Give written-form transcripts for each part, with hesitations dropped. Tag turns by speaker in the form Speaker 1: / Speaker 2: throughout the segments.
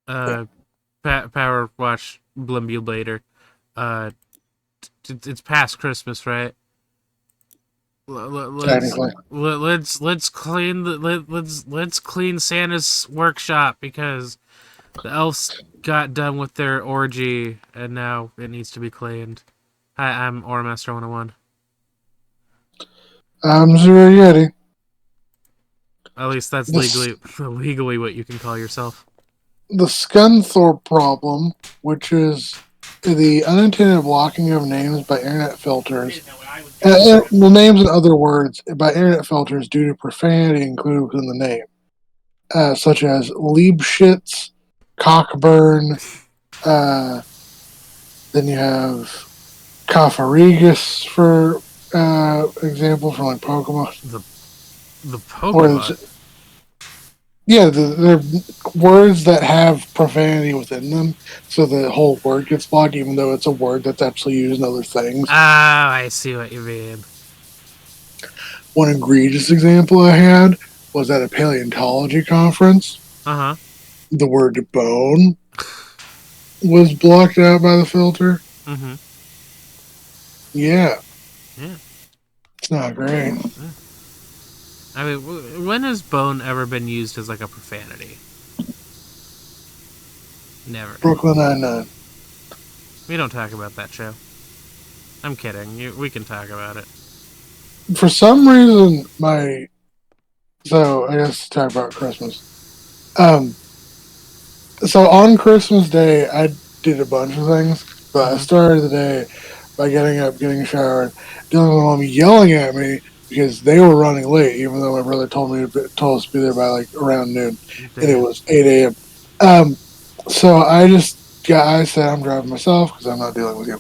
Speaker 1: Yeah.
Speaker 2: PowerWash Blimbulator. Uh, it's past Christmas, right? Let's
Speaker 1: Technically.
Speaker 2: let's clean let's clean Santa's workshop because the elves got done with their orgy and now it needs to be cleaned. Hi, I'm Oremaster 101.
Speaker 1: I'm Zero Yeti.
Speaker 2: At least that's
Speaker 1: The,
Speaker 2: legally what you can call yourself.
Speaker 1: the Scunthorpe problem, which is the unintended blocking of names by internet filters, well, names and other words by internet filters due to profanity included within the name, such as Liebschitz, Cockburn, uh, then you have Cofferegus, for example, from like Pokemon.
Speaker 2: The the
Speaker 1: Or
Speaker 2: Pokemon.
Speaker 1: yeah, they're words that have profanity within them, so the whole word gets blocked, even though it's a word that's actually used in other things.
Speaker 2: Ah, I see what you mean.
Speaker 1: One egregious example I had was at a paleontology conference.
Speaker 2: Uh huh.
Speaker 1: The word bone was blocked out by the filter.
Speaker 2: Mm-hmm.
Speaker 1: Yeah,
Speaker 2: Yeah.
Speaker 1: it's not great.
Speaker 2: Yeah. I mean, when has bone ever been used as like a profanity? Never.
Speaker 1: Brooklyn Nine-Nine.
Speaker 2: We don't talk about that show. I'm kidding. We can talk about it.
Speaker 1: For some reason, so I guess to talk about Christmas. Um, so on Christmas Day, I did a bunch of things, but I
Speaker 2: Mm-hmm.
Speaker 1: started the day by getting up, getting a shower, and dealing with my mom yelling at me because they were running late, even though my brother told us to be there by like around noon, and it
Speaker 2: Damn.
Speaker 1: was 8 a.m. So I said I'm driving myself because I'm not dealing with you.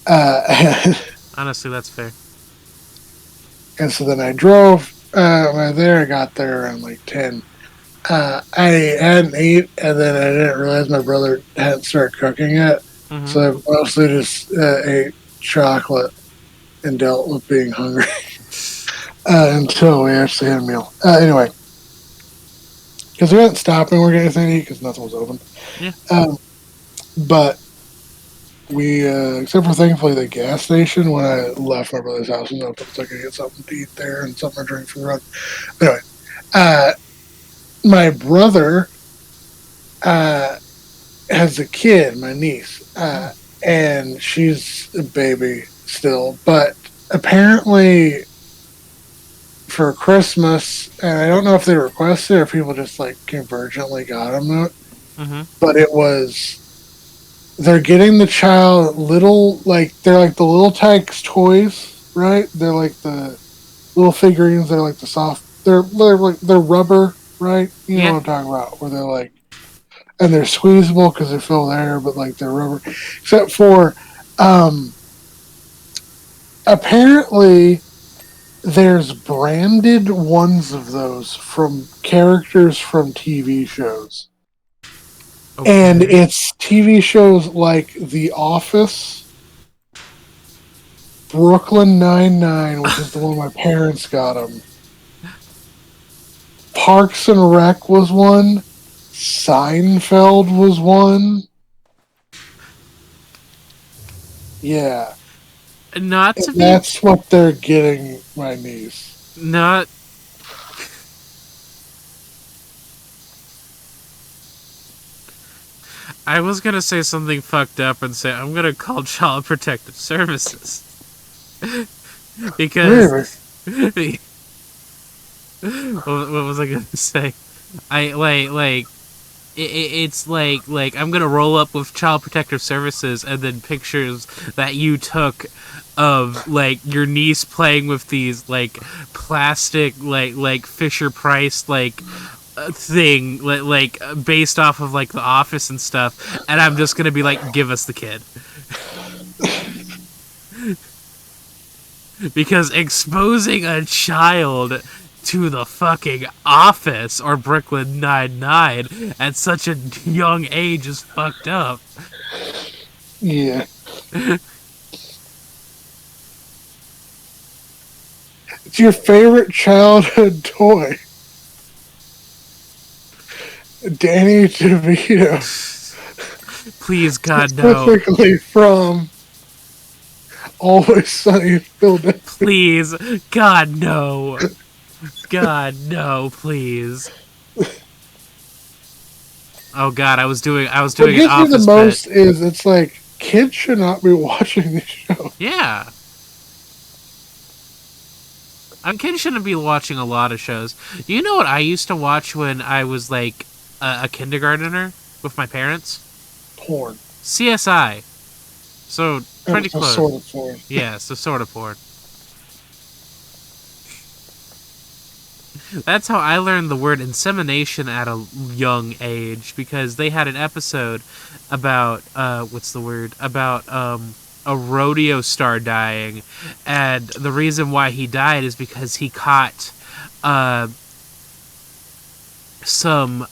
Speaker 1: Uh,
Speaker 2: Honestly, that's fair.
Speaker 1: and so then I drove. When I there, I got there around like 10. I hadn't eaten, and then I didn't realize my brother hadn't started cooking yet.
Speaker 2: Mm-hmm.
Speaker 1: So I mostly just ate chocolate and dealt with being hungry until we actually had a meal. Anyway, because we weren't stopping, we are getting anything to eat because nothing was open.
Speaker 2: Yeah.
Speaker 1: Um, but except for thankfully the gas station when I left my brother's house was open, so I could get something to eat there and something to drink for the run. But anyway, uh, my brother uh, has a kid, my niece, and she's a baby still. But apparently, for Christmas, and I don't know if they requested or if people just like convergently got them,
Speaker 2: Mm-hmm.
Speaker 1: but it was they're getting the child little they're like the little Tykes toys, right? They're like the little figurines. They're like the soft. They're like they're rubber, right? You know
Speaker 2: Yeah.
Speaker 1: what I'm talking about? Where they're like and they're squeezable because they fill the air, but like they're rubber. Except for, um, apparently, there's branded ones of those from characters from TV shows, and
Speaker 2: Okay.
Speaker 1: it's TV shows like The Office, Brooklyn Nine-Nine, which is the one my parents got them. Parks and Rec was one. Seinfeld was one. Yeah,
Speaker 2: Not
Speaker 1: and
Speaker 2: to be.
Speaker 1: that's what they're getting my niece.
Speaker 2: Not. I was gonna say something fucked up and say I'm gonna call Child Protective Services because
Speaker 1: Maybe.
Speaker 2: what was I gonna say? I it's like I'm gonna roll up with Child Protective Services and then pictures that you took of like your niece playing with these like plastic like Fisher Price like thing based off of like The Office and stuff, and I'm just gonna be like, give us the kid because exposing a child to the fucking Office or Brooklyn Nine at such a young age is fucked up.
Speaker 1: Yeah. It's your favorite childhood toy. Danny DeVito,
Speaker 2: Please, God, no.
Speaker 1: specifically from Always Sunny in Philadelphia.
Speaker 2: Please, God, no. God, no, please. Oh God, I was
Speaker 1: What
Speaker 2: doing an
Speaker 1: gets me the
Speaker 2: office bit.
Speaker 1: most is it's like kids should not be watching these shows.
Speaker 2: Yeah. Kids shouldn't be watching a lot of shows. You know what I used to watch when I was like a kindergartner with my parents?
Speaker 1: Porn.
Speaker 2: CSI. So pretty
Speaker 1: It's a sort
Speaker 2: close.
Speaker 1: of porn.
Speaker 2: Yeah, so sort of porn. That's how I learned the word insemination at a young age, because they had an episode about what's the word? About a rodeo star dying, and the reason why he died is because he caught uh some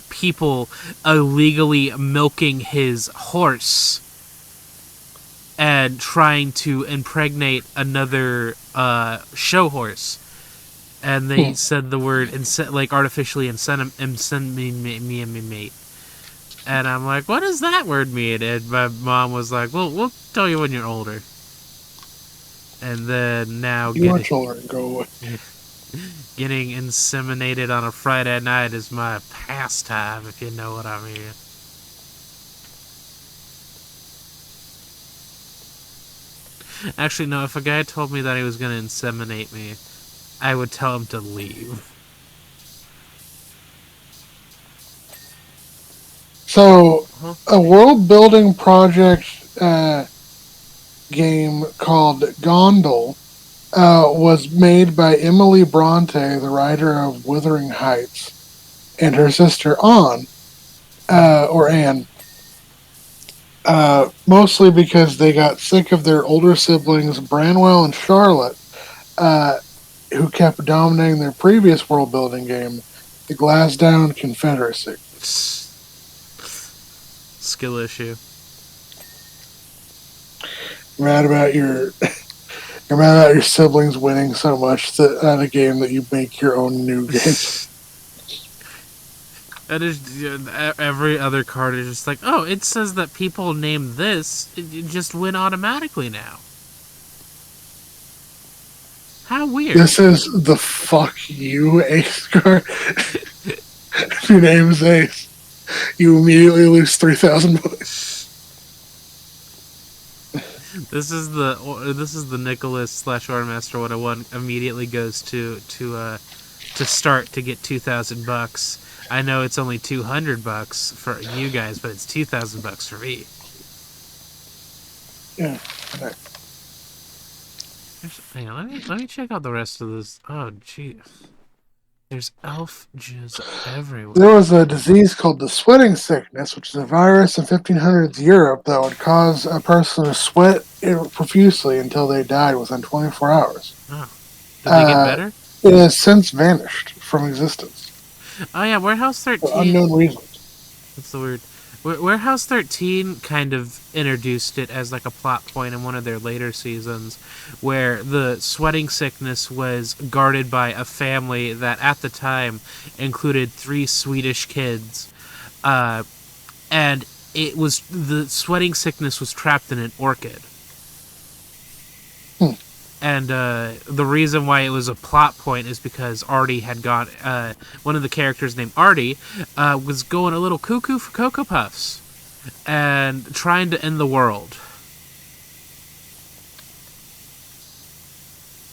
Speaker 2: people illegally milking his horse and trying to impregnate another show horse, and they said the word like artificially inseminate. And I'm like, what does that word mean? And my mom was like, well, we'll tell you when you're older. And then now
Speaker 1: You are children, go away.
Speaker 2: getting inseminated on a Friday night is my pastime, if you know what I mean. Actually, no, if a guy told me that he was going to inseminate me, I would tell him to leave.
Speaker 1: So,
Speaker 2: Huh?
Speaker 1: a world building project game called Gondel was made by Emily Bronte, the writer of Wuthering Heights, and her sister Anne, mostly because they got sick of their older siblings, Branwell and Charlotte, uh, who kept dominating their previous world building game, the Glassdown Confederacy.
Speaker 2: Skill issue.
Speaker 1: Mad about your You're mad about your siblings winning so much at a game that you make your own new game.
Speaker 2: That is, every other card is just like, oh, it says that people named this, it just win automatically now. How weird.
Speaker 1: This is the fuck you ace card. If your name's Ace, you immediately lose 3,000 points.
Speaker 2: This is the Nicholas / Ormaster 101 immediately goes to start to get $2,000. I know it's only $200 for you guys, but it's $2,000 for me.
Speaker 1: Yeah. Okay.
Speaker 2: Hang on, let me check out the rest of this. Oh, jeez. There's elf jizz everywhere.
Speaker 1: There was a disease called the sweating sickness, which is a virus in 1500s Europe that would cause a person to sweat profusely until they died within 24 hours.
Speaker 2: Oh. Did they get better?
Speaker 1: It has since vanished from existence
Speaker 2: Oh yeah, Warehouse
Speaker 1: for
Speaker 2: 13.
Speaker 1: unknown reasons.
Speaker 2: That's the word. Warehouse 13 kind of introduced it as like a plot point in one of their later seasons, where the sweating sickness was guarded by a family that at the time included 3 Swedish kids, and the sweating sickness was trapped in an orchid. And the reason why it was a plot point is because Artie had got one of the characters named Artie was going a little cuckoo for Cocoa Puffs and trying to end the world.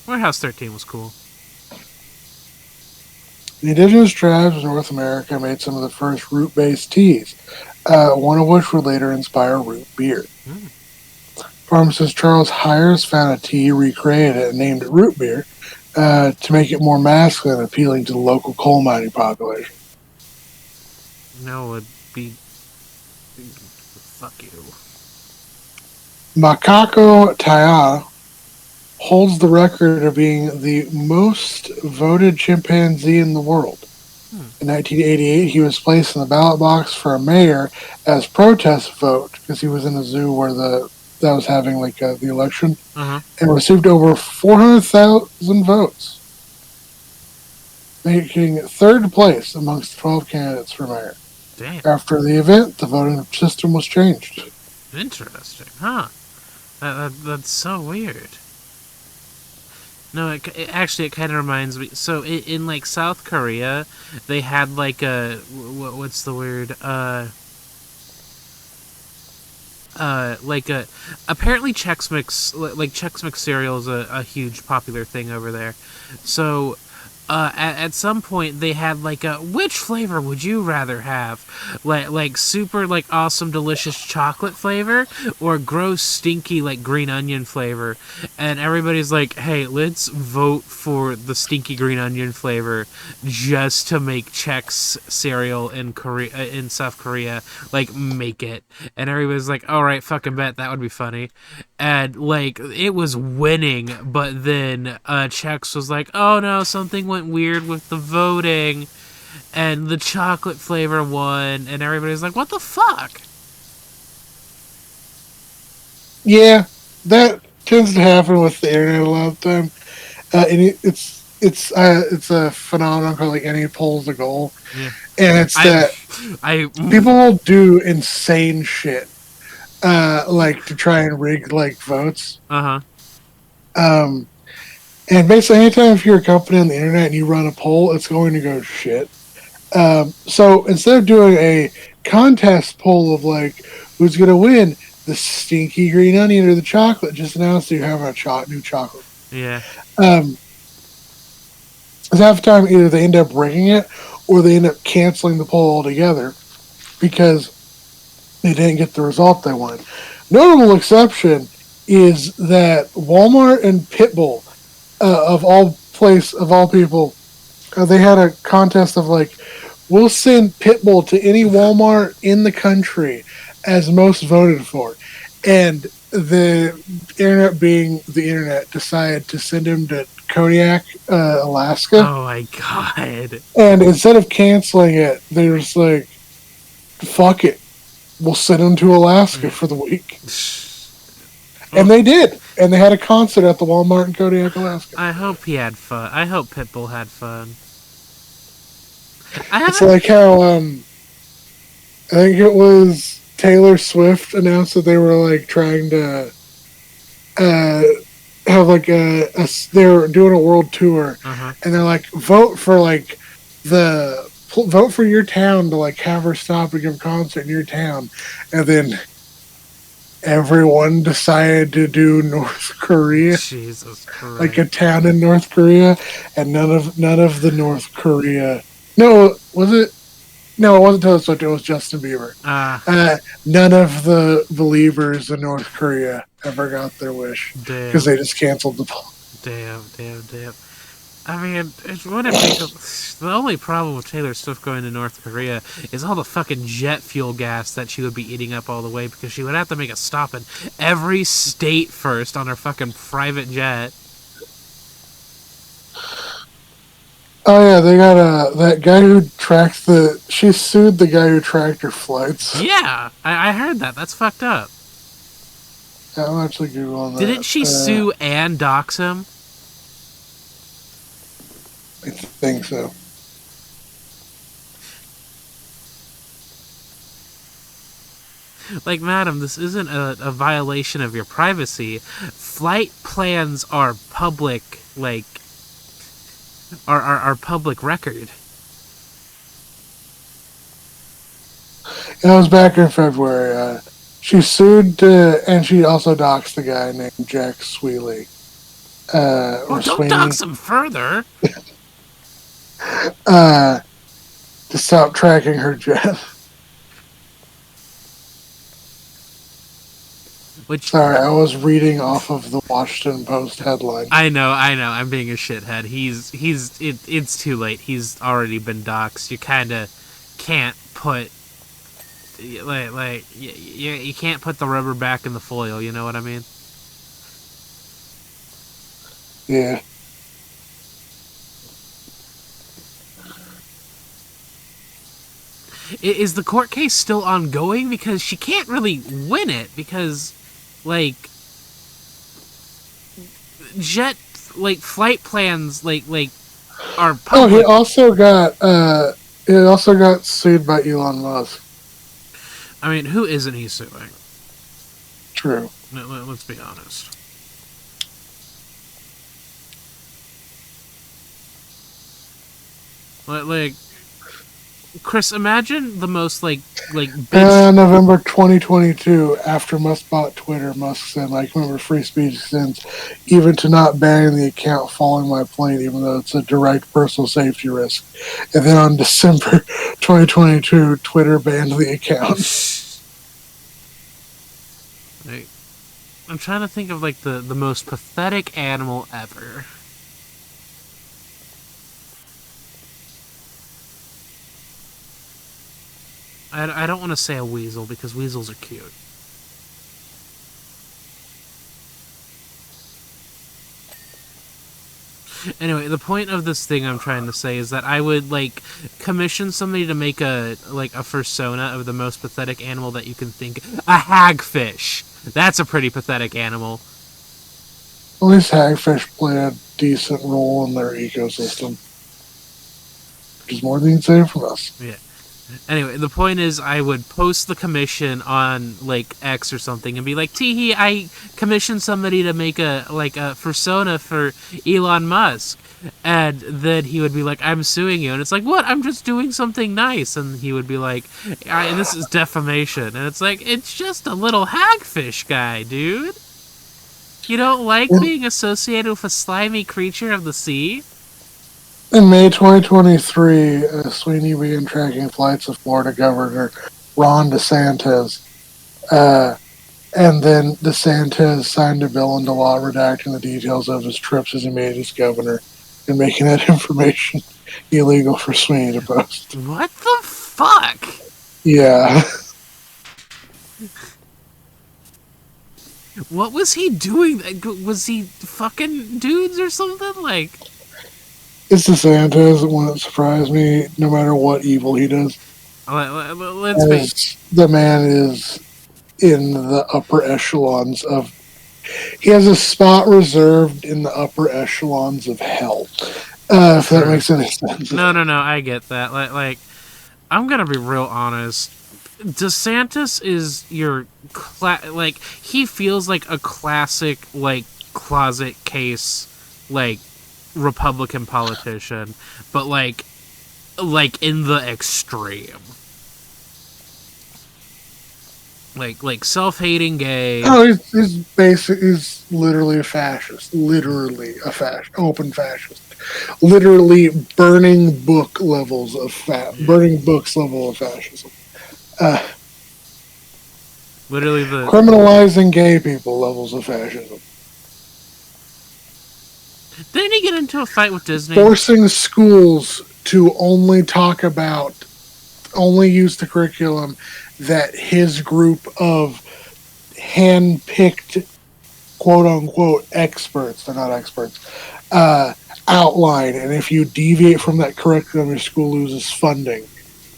Speaker 2: Warehouse 13 was cool.
Speaker 1: The indigenous tribes of North America made some of the first root-based teas, one of which would later inspire root beer. Pharmacist Charles Hires found a tea, recreated it, and named it root beer to make it more masculine, appealing to the local coal mining population.
Speaker 2: No, it would be... Fuck you.
Speaker 1: Makako Taya holds the record of being the most voted chimpanzee in the world. In 1988, he was placed in the ballot box for a mayor as protest vote because he was in a zoo where that was having like the election, and received over 400,000 votes, making third place amongst 12 candidates for mayor.
Speaker 2: Damn.
Speaker 1: After the event, the voting system was changed.
Speaker 2: Interesting, huh? That's so weird. No, actually it kind of reminds me. So in like South Korea, they had like a what's the word? Like a apparently Chex Mix, like Chex Mix cereal is a huge popular thing over there. So at some point they had like a which flavor would you rather have, like super like awesome delicious chocolate flavor or gross stinky like green onion flavor, and everybody's like, hey, let's vote for the stinky green onion flavor just to make Chex cereal in Korea, in South Korea, like make it. And everybody's like, all right, fucking bet that would be funny. And like it was winning, but then Chex was like, oh no, something went weird with the voting, and the chocolate flavor won, and everybody's like, what the fuck?
Speaker 1: Yeah, that tends to happen with the internet a lot of the time. And it's a phenomenon called like any poll's a goal,
Speaker 2: Yeah,
Speaker 1: and it's
Speaker 2: I,
Speaker 1: that
Speaker 2: I,
Speaker 1: people will do insane shit, like to try and rig like votes.
Speaker 2: uh huh,
Speaker 1: Um, and basically, anytime if you're a company on the internet and you run a poll, it's going to go to shit. So instead of doing a contest poll of like who's going to win, the stinky green onion or the chocolate, just announce that you're having a new chocolate.
Speaker 2: yeah,
Speaker 1: Um, because half the time either they end up rigging it or they end up canceling the poll altogether because they didn't get the result they wanted. Notable exception is that Walmart and Pitbull, of all people, they had a contest of like, we'll send Pitbull to any Walmart in the country as most voted for, and the internet, being the internet, decided to send him to Kodiak, Alaska.
Speaker 2: oh my god.
Speaker 1: And instead of canceling it, they're just like, fuck it. We'll send him to Alaska for the week. And they did. And they had a concert at the Walmart in Kodiak, Alaska.
Speaker 2: I hope he had fun. I hope Pitbull had fun. I
Speaker 1: It's
Speaker 2: haven't.
Speaker 1: like how I think it was Taylor Swift announced that they were like trying to uh, have like they were doing a world tour,
Speaker 2: Uh-huh.
Speaker 1: and they're like vote for like vote for your town to like have her stop and give a concert in your town, and then everyone decided to do North Korea,
Speaker 2: Jesus
Speaker 1: like a
Speaker 2: Christ.
Speaker 1: town in North Korea, and none of the North Korea. No, was it? No, it wasn't Taylor Swift. It was Justin Bieber.
Speaker 2: Ah,
Speaker 1: None of the believers in North Korea ever got their wish because
Speaker 2: damn,
Speaker 1: they just canceled the poll.
Speaker 2: damn. I mean, it wouldn't be the only problem with Taylor Swift going to North Korea is all the fucking jet fuel gas that she would be eating up all the way, because she would have to make a stop in every state first on her fucking private jet.
Speaker 1: Oh yeah, they got that guy who tracked the. She sued the guy who tracked her flights.
Speaker 2: Yeah, I heard that. That's fucked up.
Speaker 1: I'm actually googling that.
Speaker 2: Didn't she sue and dox him?
Speaker 1: I think so.
Speaker 2: Like, madam, this isn't a violation of your privacy. Flight plans are public, like, are public record.
Speaker 1: And it was back in February. She sued, and she also doxed the guy named Jack Sweeley. Or
Speaker 2: Don't
Speaker 1: Sweeney.
Speaker 2: dox him further.
Speaker 1: To stop tracking her jet.
Speaker 2: Which,
Speaker 1: Sorry, I was reading off of the Washington Post headline.
Speaker 2: I know. I'm being a shithead. It's too late. He's already been doxed. You kind of can't put, you can't put the rubber back in the foil. You know what I mean?
Speaker 1: Yeah.
Speaker 2: Is the court case still ongoing? Because she can't really win it, because, like, jet, like, flight plans, like are
Speaker 1: Oh, he
Speaker 2: public.
Speaker 1: also got It also got sued by Elon Musk.
Speaker 2: I mean, who isn't he suing?
Speaker 1: True.
Speaker 2: Let's be honest. Like, Chris, imagine the most like bitch.
Speaker 1: November 2022, after Musk bought Twitter, Musk said, "I can remember free speech extends even to not banning the account following my plane, even though it's a direct personal safety risk." And then on December 2022, Twitter banned the account.
Speaker 2: Like, I'm trying to think of like the most pathetic animal ever. I don't want to say a weasel because weasels are cute. Anyway, the point of this thing I'm trying to say is that I would like commission somebody to make a persona of the most pathetic animal that you can think. A hagfish. That's a pretty pathetic animal.
Speaker 1: At least hagfish play a decent role in their ecosystem, which is more than you'd say from us.
Speaker 2: Yeah. Anyway, the point is, I would post the commission on like X or something and be like, "Teehee, I commissioned somebody to make a persona for Elon Musk," and then he would be like, "I'm suing you," and it's like, "What? I'm just doing something nice," and he would be like, "This is defamation," and it's like, "It's just a little hagfish guy, dude. You don't like being associated with a slimy creature of the sea?"
Speaker 1: In May 2023, Sweeney began tracking flights of Florida Governor Ron DeSantis. And then DeSantis signed a bill into law redacting the details of his trips as he made as governor and making that information illegal for Sweeney to post.
Speaker 2: What the fuck?
Speaker 1: Yeah.
Speaker 2: What was he doing? Was he fucking dudes or something? Like,
Speaker 1: It's DeSantis. It wouldn't surprise me, no matter what evil he does.
Speaker 2: let's be.
Speaker 1: The man is in the upper echelons of. He has a spot reserved in the upper echelons of hell. If that makes any sense.
Speaker 2: No, I get that. Like, I'm gonna be real honest. DeSantis is your like he feels like a classic like closet case like Republican politician, but like in the extreme. Like self-hating gay.
Speaker 1: Oh, he's basic. He's literally a fascist. Literally a fascist. Open fascist. Literally burning book levels of burning books level of fascism.
Speaker 2: Literally the
Speaker 1: Criminalizing gay people levels of fascism.
Speaker 2: Didn't he get into a fight with Disney?
Speaker 1: Forcing schools to only talk about, only use the curriculum that his group of hand-picked, quote-unquote, experts, they're not experts, outline. And if you deviate from that curriculum, your school loses funding.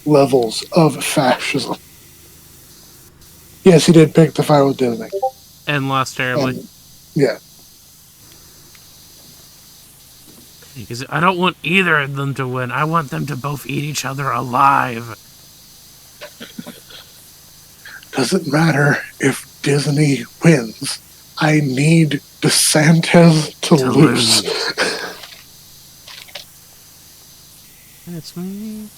Speaker 1: Levels of fascism. Yes, he did pick the fight with Disney.
Speaker 2: And lost terribly.
Speaker 1: Yeah.
Speaker 2: I don't want either of them to win. I want them to both eat each other alive.
Speaker 1: Doesn't matter if Disney wins. I need DeSantis to lose.
Speaker 2: It's me.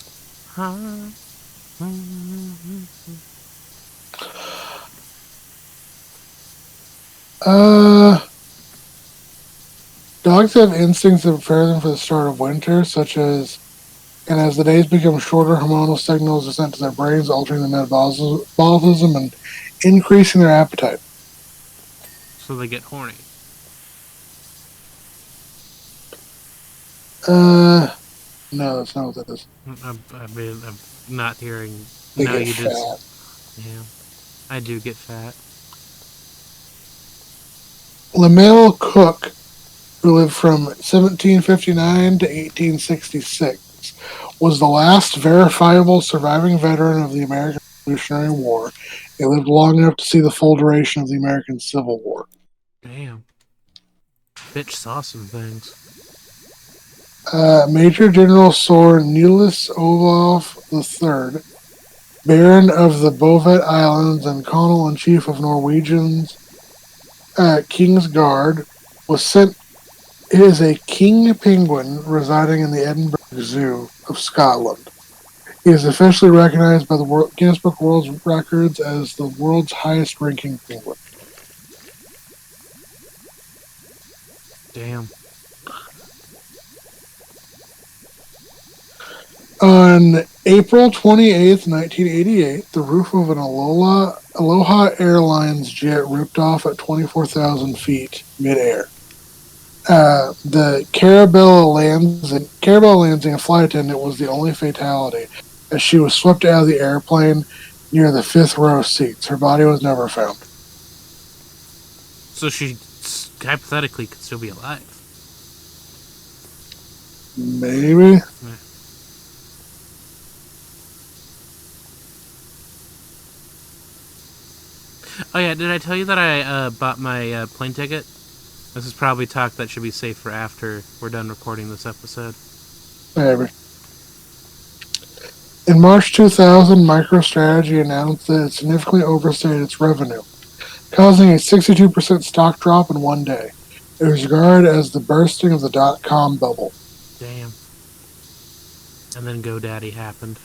Speaker 1: Dogs have instincts that prepare them for the start of winter, such as, and as the days become shorter, hormonal signals are sent to their brains, altering their metabolism and increasing their appetite.
Speaker 2: So they get horny.
Speaker 1: No, that's not what that is.
Speaker 2: I'm not hearing.
Speaker 1: They
Speaker 2: No,
Speaker 1: get
Speaker 2: you
Speaker 1: fat.
Speaker 2: just. Yeah, I do get fat.
Speaker 1: Lemuel Cook, who lived from 1759 to 1866, was the last verifiable surviving veteran of the American Revolutionary War. He lived long enough to see the full duration of the American Civil War.
Speaker 2: Damn. Bitch saw some things.
Speaker 1: Major General Sir Niels Olaf III, Baron of the Bovet Islands and Colonel-in-Chief of Norwegian's King's Guard, was sent. It is a king penguin residing in the Edinburgh Zoo of Scotland. He is officially recognized by the Guinness Book of World Records as the world's highest-ranking penguin.
Speaker 2: Damn.
Speaker 1: On April 28, 1988, the roof of an Aloha Airlines jet ripped off at 24,000 feet midair. The Carabella Lansing, a flight attendant, was the only fatality, as she was swept out of the airplane near the fifth row seats. Her body was never found.
Speaker 2: So she hypothetically could still be alive.
Speaker 1: Maybe.
Speaker 2: Yeah. Oh yeah, did I tell you that I bought my plane ticket? This is probably talk that should be safe for after we're done recording this episode.
Speaker 1: Maybe. In March 2000, MicroStrategy announced that it significantly overstated its revenue, causing a 62% stock drop in one day. It was regarded as the bursting of the dot-com bubble.
Speaker 2: Damn. And then GoDaddy happened.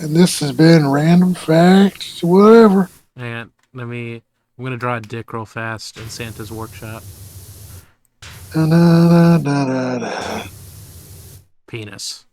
Speaker 1: And this has been Random Facts, whatever.
Speaker 2: And I'm gonna draw a dick real fast in Santa's workshop.
Speaker 1: Da-da-da-da-da.
Speaker 2: Penis.